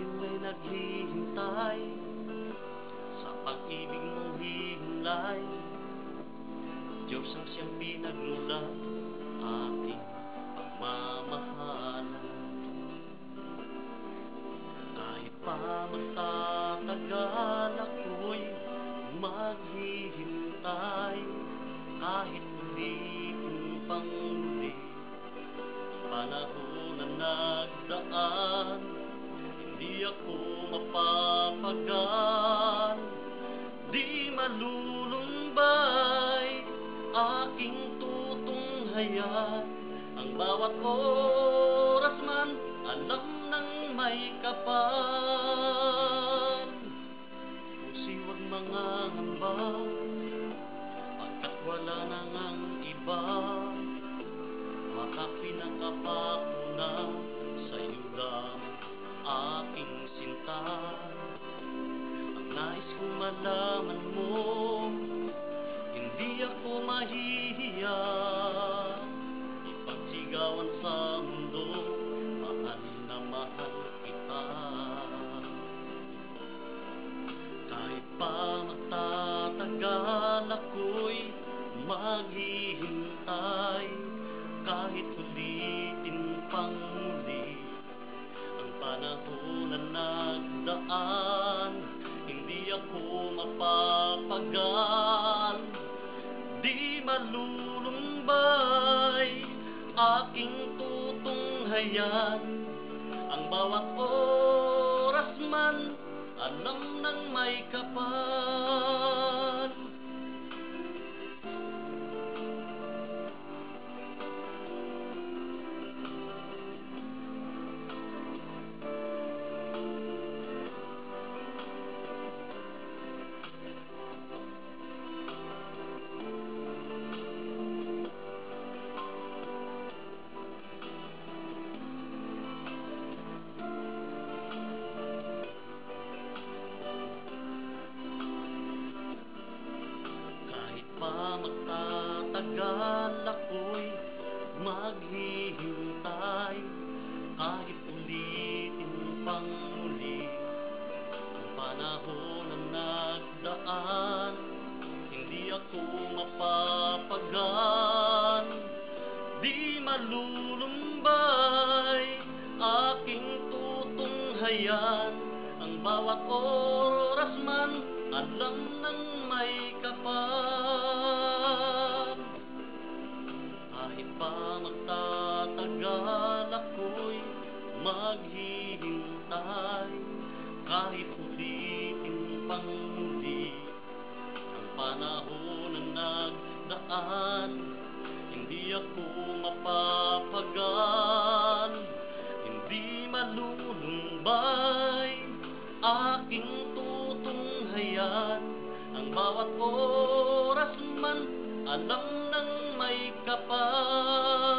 Tayo ay naghihintay sa pag-ibig mong hihinlay. Diyos ang siyang pinagmulan, ating pagmamahalan. Kahit pa magtatagal, ako'y maghihintay. Kahit ulitin pang muli panahon na nagdaan, hindi ako mapapagal. Di malulumbay aking tutunghayan. Ang bawat oras man, alam ng may kapal. Pusi wag mangangamba, pagkat wala nang ang iba. Makapinakapako na sa'yo lang aking sinta. Ang nais kong malaman mo, hindi ako mahihiya ipagsigawan sa mundo, mahal na mahal kita. Kahit pa magtatagal, ako'y maghihintay. Kahit ulitin pang muli ang panahon na nagdaan, hindi ako mapapagal. Di malulumbay aking tutunghayan. Ang bawat oras man, alam ng may kapal. Magtatagal, ako'y maghihintay. Kahit ulitin pang muli ang panahon na nagdaan, hindi ako mapapagal. Di malulumbay aking tutunghayan. Ang bawat oras man, alam ng may kapal. Kahit pa magtatagal, ako'y maghihintay. Kahit ulitin pang muli ang panahon na nagdaan, hindi ako mapapagal. Hindi malulumbay aking tutunghayan. Ang bawat oras man, alam ng may kapal.